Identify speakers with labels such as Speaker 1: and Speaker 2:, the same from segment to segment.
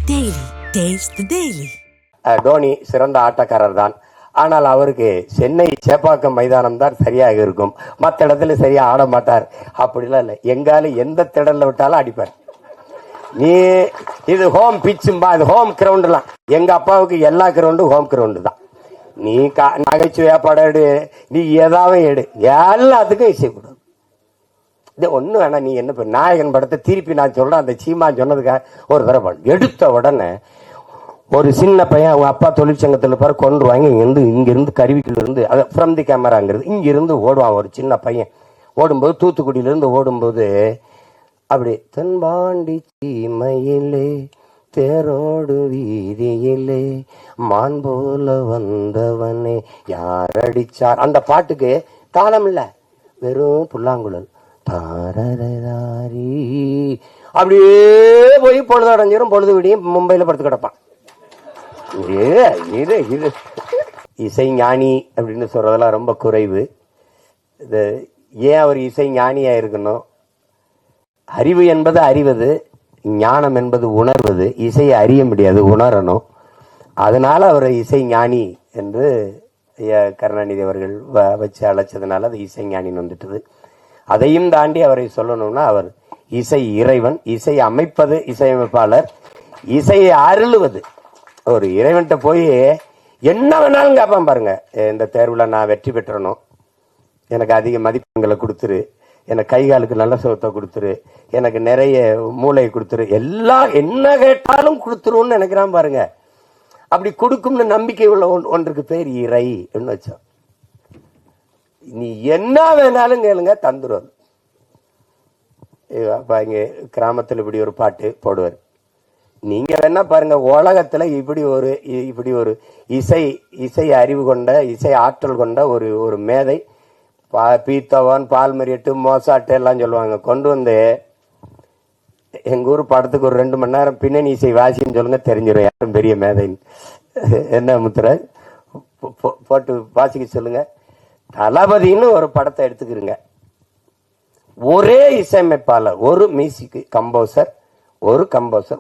Speaker 1: Daily. Taste the Daily.
Speaker 2: Dhoni சிறந்த ஆட்டக்காரர் தான். ஆனால் அவருக்கு சென்னை சேப்பாக்கம் மைதானம் தான் சரியாக இருக்கும். மற்ற இடத்துல சரியா ஆட மாட்டார். அப்படிலாம் இல்லை, எங்காலும் எந்த திடல்ல விட்டாலும் அடிப்பார். நீ இது ஹோம் பிச்சும்பா, இது ஹோம் கிரவுண்டுலாம். எங்க அப்பாவுக்கு எல்லா கிரவுண்டும் ஹோம் கிரவுண்டு தான். நீ நகைச்சுவையா படம் எடு, நீ ஏதாவது எடு, எல்லாத்துக்கும் இசைக்கூடாது. இது ஒண்ணு வேணா, நீ என்ன நாயகன் படத்தை திருப்பி நான் சொல்றேன், அந்த சீமா சொன்னதுக்காக ஒரு தடவை எடுத்த உடனே ஒரு சின்ன பையன் அவங்க அப்பா தொழிற்சங்கத்தில் பாரு கொண்டு வாங்கி இங்கிருந்து கருவிக்குள்ள இருந்து அதை ஃப்ரம் தி கேமராங்கிறது இங்கிருந்து ஓடுவான். ஒரு சின்ன பையன் ஓடும்போது தூத்துக்குடியிலிருந்து ஓடும்போது அப்படி தென்பாண்டி சீமையிலே தேரோடு வீதியிலே மான் போல வந்தவனே யார் அடிச்சார், அந்த பாட்டுக்கு தாளம் இல்லை, வெறும் புல்லாங்குழல் தாரதாரி. அப்படியே போய் பொழுது அடைஞ்சிரும். பொழுது விடியும் மும்பையில படுத்து கிடப்பான். இது இசை ஞானி அப்படின்னு சொல்றதெல்லாம் ரொம்ப குறைவு. இது ஏன் அவர் இசை ஞானியா இருக்கணும்? அறிவு என்பது அறிவது, ஞானம் என்பது உணர்வது. இசையை அறிய முடியாது, உணரணும். அதனால அவர் இசை ஞானி என்று கருணாநிதி அவர்கள் வச்சு அழைச்சதுனால அது இசை ஞானின்னு வந்துட்டது. அதையும் தாண்டி அவரை சொல்லணும்னா அவர் இசை இறைவன், இசை அமைப்பது இசையமைப்பாளர், இசையை அருளுவது. ஒரு இறைவன்கிட்ட போய் என்ன வேணாலும் கேட்பான் பாருங்க. இந்த தேர்வுல நான் வெற்றி பெற்றணும், எனக்கு அதிக மதிப்பெண்களை கொடுத்துரு, எனக்கு கை காலுக்கு நல்ல சுகத்தை கொடுத்துரு, எனக்கு நிறைய மூளையை கொடுத்துரு, எல்லாம் என்ன கேட்டாலும் கொடுத்துருன்னு நினைக்கிறான் பாருங்க. அப்படி கொடுக்கும்னு நம்பிக்கை உள்ள ஒன்றுக்கு பேர் இறை வச்சோம். நீ என்ன வேணாலும் கேளுங்க, தந்துருவார். அப்ப இங்க கிராமத்தில் இப்படி ஒரு பாட்டு போடுவார். நீங்க வேணா பாருங்க, உலகத்துல இப்படி ஒரு இசை அறிவு கொண்ட, இசை ஆற்றல் கொண்ட ஒரு மேதை, பீத்தோவன், பால்மரியட்டு, மோசாட்டு எல்லாம் சொல்லுவாங்க. கொண்டு வந்து எங்க ஊர் படத்துக்கு ஒரு 2 மணி நேரம் பின்னணி இசை வாசின்னு சொல்லுங்க, தெரிஞ்சிடும் யாரும் பெரிய மேதைன்னு. என்ன முத்துராஜ் போட்டு வாசிக்க சொல்லுங்க. தளபதினு ஒரு படத்தை எடுத்துக்கிறீங்க, ஒரே இசையமைப்பாளர், ஒரு மியூசிக் கம்போசர்,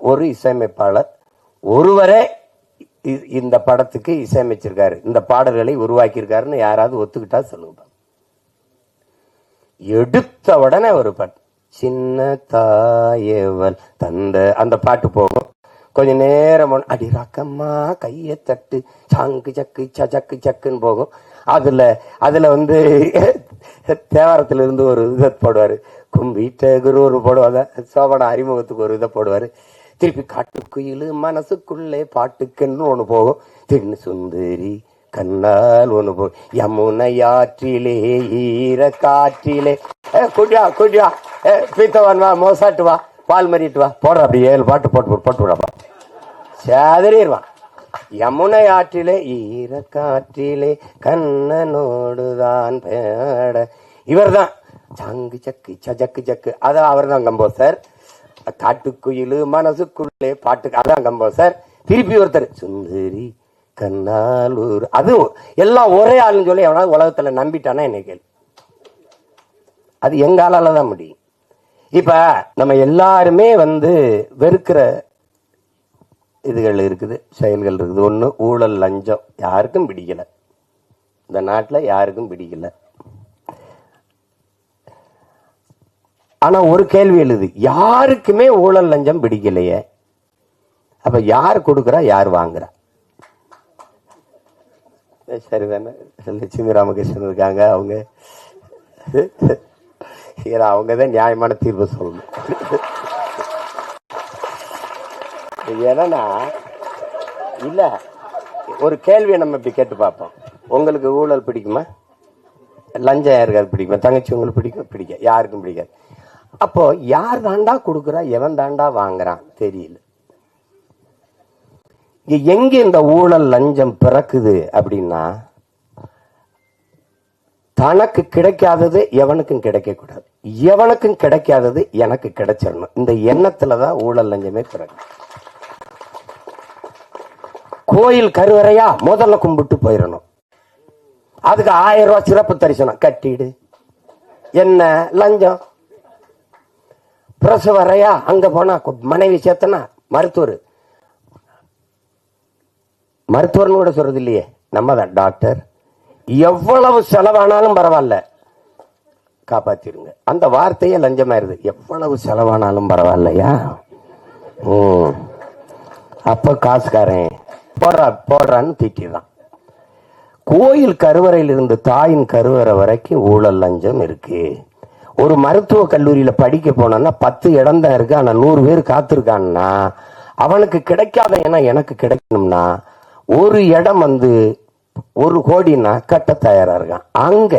Speaker 2: ஒரு இசையமைப்பாளர் ஒருவரே இந்த படத்துக்கு இசையமைச்சிருக்காரு, இந்த பாடல்களை உருவாக்கி இருக்காருன்னு யாராவது ஒத்துக்கிட்டா சொல்லுங்க. எடுத்த உடனே ஒரு பாட்டு, சின்ன தாயவள் தந்த, அந்த பாட்டு போகும். கொஞ்ச நேரம் அடி ராக்கம்மா கையை தட்டு சாங்கு சக்கு சக்கு சக்குன்னு போகும். அதுல வந்து தேவாரத்துல இருந்து ஒரு இதை போடுவாரு, கும்பிட்ட குரு ஒரு போடுவாங்க, சோபன அறிமுகத்துக்கு ஒரு இதை போடுவாரு. திருப்பி காட்டுக்குயிலு மனசுக்குள்ளே பாட்டுக்குன்னு ஒண்ணு போகும். தின்னு சுந்தரி கண்ணால் ஒண்ணு போகும், யமுனையாற்றிலே ஈர காற்றிலே குடியா பீத்தவான் வா, மோசாட்டு வா, பால் மறிட்டு வா, போடுற அப்படி 7 பாட்டு போட்டு விடப்பா, சேதறிடுவான். யமுனை ஆற்றிலே ஈர காற்றிலே கண்ணனோடுதான் பேட. இவர் தான் சங்கு சக்கு சக்கு சக்கு, அதான் அவர் தான் கம்போசர். காட்டுக்குயிலு மனசுக்குள்ளே பாட்டுக்கு அதான் கம்போசர். திருப்பி ஒருத்தர் சுந்தரி கண்ணாலூர், அது எல்லாம் ஒரே ஆளுன்னு சொல்லி எவனாவது உலகத்துல நம்பிட்டானா என்ன கேள்வி? அது எங்காலால தான் முடியும். இப்ப நம்ம எல்லாருமே வெறுக்கிற இதுகள் இருக்குது, செயல்கள் இருக்குது. ஒண்ணு ஊழல், லஞ்சம். யாருக்கும் பிடிக்கல, இந்த நாட்டுல யாருக்கும் பிடிக்கல. ஆனா ஒரு கேள்வி எழுது, யாருக்குமே ஊழல் லஞ்சம் பிடிக்கலையே, அப்ப யார் கொடுக்குறா, யார் வாங்குறா? சரிதானே? லட்சுமி ராமகிருஷ்ணன் இருக்காங்க, அவங்கதான் நியாயமான தீர்ப்பு சொல்லணும். ஏன்னா இல்ல, ஒரு கேள்வியை நம்ம இப்படி கேட்டு பார்ப்போம். உங்களுக்கு ஊழல் பிடிக்குமா, லஞ்சம் யாருக்காது பிடிக்குமா? தங்கச்சி உங்களுக்கு பிடிக்க யாருக்கும் பிடிக்காது. அப்போ யார் தாண்டா கொடுக்குறா, எவன் தாண்டா வாங்குறான் தெரியல. எங்க இந்த ஊழல் லஞ்சம் பிறக்குது அப்படின்னா, தனக்கு கிடைக்காதது எவனுக்கும் கிடைக்க கூடாது, எவனுக்கும் கிடைக்காதது எனக்கு கிடைச்சிடணும், இந்த எண்ணத்துலதான் ஊழல் லஞ்சமே பிறகு. கோயில் கருவறையா முதல்ல கும்பிட்டு போயிடணும், அதுக்கு 1000 ரூபாய் சிறப்பு தரிசனம் கட்டிடு, என்ன லஞ்சம். பிரசவ அறையா அங்க போனா மனைவி சேர்த்தனா மருத்துவர் மருத்துவர்னு கூட சொல்றது இல்லையே, நம்ம தான் டாக்டர். எவ்வளவு செலவானாலும் பரவாயில்ல காப்பாத்திருங்க. அந்த வார்த்தையே லஞ்சமாயிருது. எவ்வளவு செலவானாலும் பரவாயில்லையா, அப்ப காசுக்காரன் போடுறான்னு திட்டிடுறான். கோயில் கருவறையில் இருந்து தாயின் கருவறை வரைக்கும் ஊழல் லஞ்சம் இருக்கு. ஒரு மருத்துவ கல்லூரியில படிக்க போனா 10 இடம் தான் இருக்கு, ஆனா 100 பேர் காத்திருக்கான்னா அவனுக்கு கிடைக்காத இடம் எனக்கு கிடைக்கணும்னா ஒரு இடம் 1 கோடின்னா கட்ட தயாரா இருக்கான். அங்க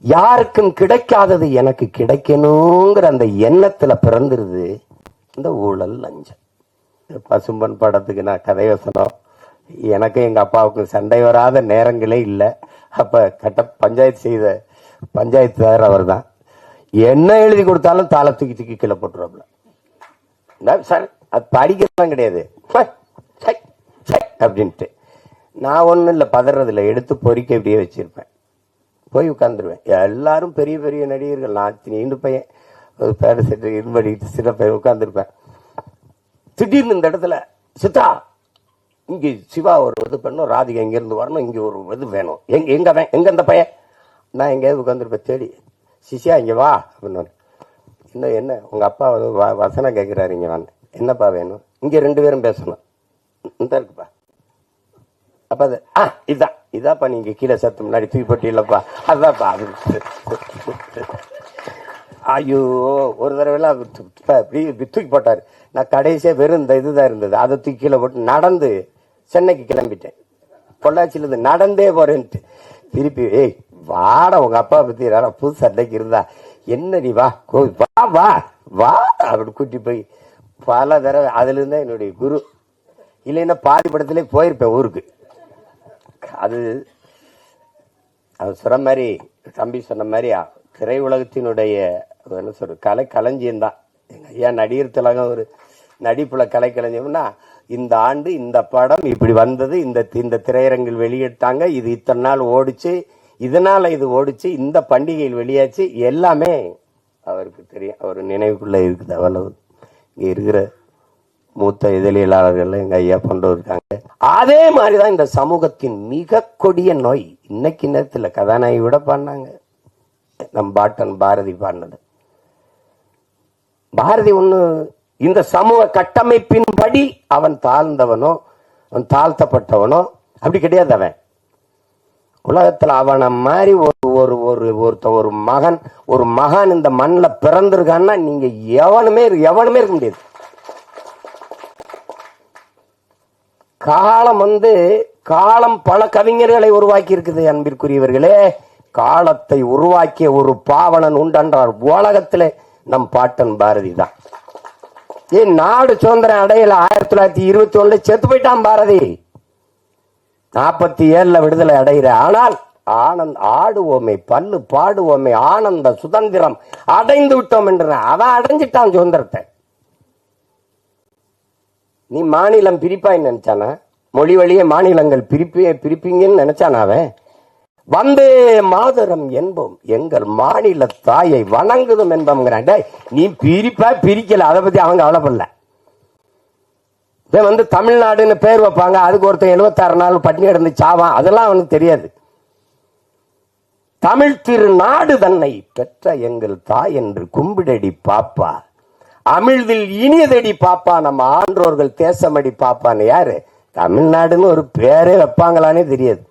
Speaker 2: யாருக்கும் கிடைக்காதது எனக்கு கிடைக்கணுங்கிற அந்த எண்ணத்துல பிறந்துருது இந்த ஊழல் லஞ்சம். பசும்பன் படத்துக்கு நான் கதை வசனம், எனக்கு எங்க அப்பாவுக்கு சண்டை வராத நேரங்களே இல்லை. அப்ப பஞ்சாயத்து அவர் தான். என்ன எழுதி கொடுத்தாலும் தாளை தூக்கி கீழே போட்டுருவாப்ல. சார் அது படிக்கிறதுலாம் கிடையாது அப்படின்ட்டு. நான் ஒன்றும் இல்லை, பதறதில்லை, எடுத்து பொறிக்க இப்படியே வச்சிருப்பேன், போய் உட்காந்துருவேன். எல்லாரும் பெரிய பெரிய நடிகர்கள், நான் நீண்டு பையன், ஒரு பேர செட்டு இது பண்ணிட்டு சின்ன பையன் உட்காந்துருப்பேன். திடீர்னு இந்த இடத்துல சித்தா இங்கே சிவா ஒரு இது பண்ணும், ராதிகா இங்கேருந்து வரணும், இங்கே ஒரு இது வேணும், எங்க இந்த பையன், நான் எங்கேயாவது உட்காந்துருப்பேன். தேடி சிஷியா இங்கே வா அப்படின்னு. இன்னும் என்ன உங்கள் அப்பா வசனம் கேட்குறாரு, இங்கே வாங்க, என்னப்பா வேணும், இங்கே 2 பேரும் பேசணும், இந்த இருக்குப்பா. அப்போ அது இதாப்பா நீங்க கீழே சத்து முன்னாடி தூக்கி போட்டி இல்லப்பா, அதுதான்ப்பா. ஐயோ, ஒரு தடவைலாம் தூக்கி போட்டாரு. நான் கடைசியா வெறும் இந்த இதுதான் இருந்தது, அதை தூக்கி கீழே போட்டு நடந்து சென்னைக்கு கிளம்பிட்டேன். பொள்ளாச்சியில நடந்தே போறேன்ட்டு திருப்பி, ஏய் வாடா உங்க அப்பா பத்தி புது சண்டைக்கு இருந்தா என்ன, நீ வா வா வா வா அப்படி கூட்டி போய் பல தடவை. அதுல இருந்தா என்னுடைய குரு. இல்லைன்னா பாதி படத்திலே போயிருப்பேன் ஊருக்கு. அது சொன்ன மாதிரி, தம்பி சொன்ன மாதிரி திரையுலகத்தினுடைய என்ன சொல்ற களஞ்சியம் தான். எங்க ஐயா நடிகர் திலகம் ஒரு நடிப்புல கலைக்களஞ்சியம்னா, இந்த ஆண்டு இந்த படம் இப்படி வந்தது, இந்த திரையரங்கில் வெளியிட்டாங்க, இது இத்தனை நாள் ஓடிச்சு, இதனால இது ஓடிச்சு, இந்த பண்டிகையில் வெளியாச்சு, எல்லாமே அவருக்கு தெரியும். அவர் நினைவுக்குள்ள இருக்குது. அவ்வளவு இங்க இருக்கிற மூத்த இதழியலாளர்கள் எங்க ஐயா போன்றவர் இருக்காங்க. அதே மாதிரிதான் இந்த சமூகத்தின் மிக கொடிய நோய். இன்னைக்கு நேரத்துல கதாநாயகி விட பாடினாங்க, நம் பாட்டன் பாரதி பாடினது. பாரதி ஒண்ணு இந்த சமூக கட்டமைப்பின்படி அவன் தாழ்ந்தவனோ அவன் தாழ்த்தப்பட்டவனோ அப்படி கிடையாது. அவன் உலகத்துல அவனை மாதிரி ஒரு மகன் இந்த மண்ணில் பிறந்திருக்கான்னா நீங்க எவனுமே இருக்க முடியாது. காலம் பல கவிஞர்களை உருவாக்கி இருக்குது. அன்பிற்குரியவர்களே, காலத்தை உருவாக்கிய ஒரு பாவலன் உண்டென்றார் உலகத்திலே நம் பாட்டன் பாரதி தான். நாடு சுதந்திரம் அடையல 1921 செத்து போயிட்டான் பாரதி. 47 விடுதலை அடைகிற. ஆனால் ஆடுவோமே, பல்லு பாடுவோமே, ஆனந்த சுதந்திரம் அடைந்து விட்டோம் என்று அவன் அடைஞ்சிட்டான் சுதந்திரத்தை. நீ மாநிலம் பிரிப்பாயின்னு நினைச்சானா? மொழி வழியே மாநிலங்கள் பிரிப்பீங்கன்னு நினைச்சானா? அவன் வந்தே மாதரம் என்போம், எங்கள் மாநில தாயை வணங்குதும் என்போம்ங்கிறான். நீ பிரிக்கல, அதை பத்தி அவங்க கவலைப்படல. தமிழ்நாடுன்னு பேர் வைப்பாங்க, அதுக்கு ஒருத்தன் 76 நாள் பட்டினி கிடந்து சாவான், அதெல்லாம் அவனுக்கு தெரியாது. தமிழ் திருநாடு தன்னை பெற்ற எங்கள் தாய் என்று கும்பிடடி பாப்பா, அமிழ்தில் இனியதடி பாப்பா, நம்ம ஆன்றோர்கள் தேசமடி பாப்பான்னு. யாரு? தமிழ்நாடுன்னு ஒரு பேரே வைப்பாங்களானே தெரியாது.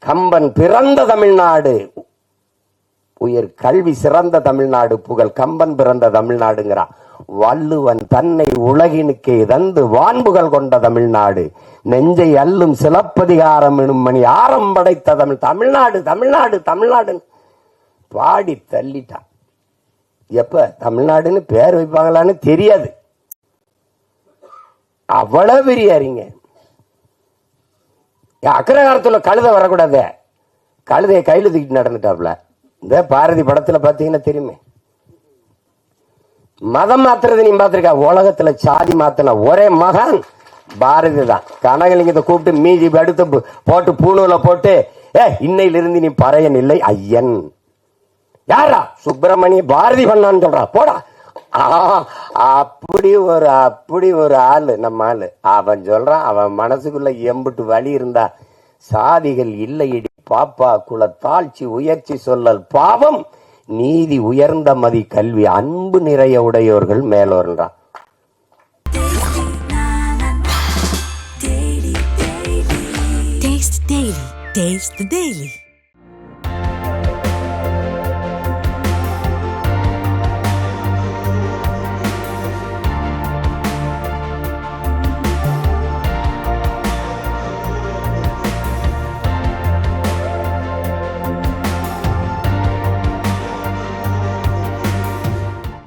Speaker 2: கம்பன் பிறந்த தமிழ்நாடு, உயர் கல்வி சிறந்த தமிழ்நாடு, புகழ் கம்பன் பிறந்த தமிழ்நாடுங்கிறான். வள்ளுவன் தன்னை உலகினுக்கே தந்து வான்புகள் கொண்ட தமிழ்நாடு, நெஞ்சை அல்லும் சிலப்பதிகாரம் எனும் மணி ஆரம் படைத்த தமிழ்நாடு தமிழ்நாடு தமிழ்நாடு பாடி தள்ளிட்டான். எப்ப தமிழ்நாடுன்னு பேர் வைப்பாங்களான்னு தெரியாது. அவ்வளவு பெரிய அறிஞ. அக்ரகாரத்துல கழுதை வரக்கூடாது, கழுதையை கையில தூக்கிட்டு நடந்துட்டாப்ல. இந்த பாரதி படத்துல பாத்தீங்கன்னா தெரியுமே. மதம் மாத்துறது நீ பாத்திருக்கா? உலகத்துல சாதி மாத்தின ஒரே மகான் பாரதி தான். கனகலிங்கத்தை கூப்பிட்டு மீதி எடுத்து போட்டு பூணூல போட்டு, இன்னையிலிருந்து நீ பறையன் இல்லை ஐயன். யாரா? சுப்பிரமணிய பாரதி பண்ணான்னு சொல்றா. போடா, அப்படி ஒரு ஆளு நம்ம ஆளு. அவன் சொல்றான், அவன் மனசுக்குள்ள எம்புட்டு வலி இருந்தா, சாதிகள் இல்லையடி பாப்பா, குல தாழ்ச்சி உயர்ச்சி சொல்லல் பாவம், நீதி உயர்ந்த மதி கல்வி, அன்பு நிறைய உடையோர்கள் மேலோர்ன்றான்.
Speaker 1: Taste the Daily.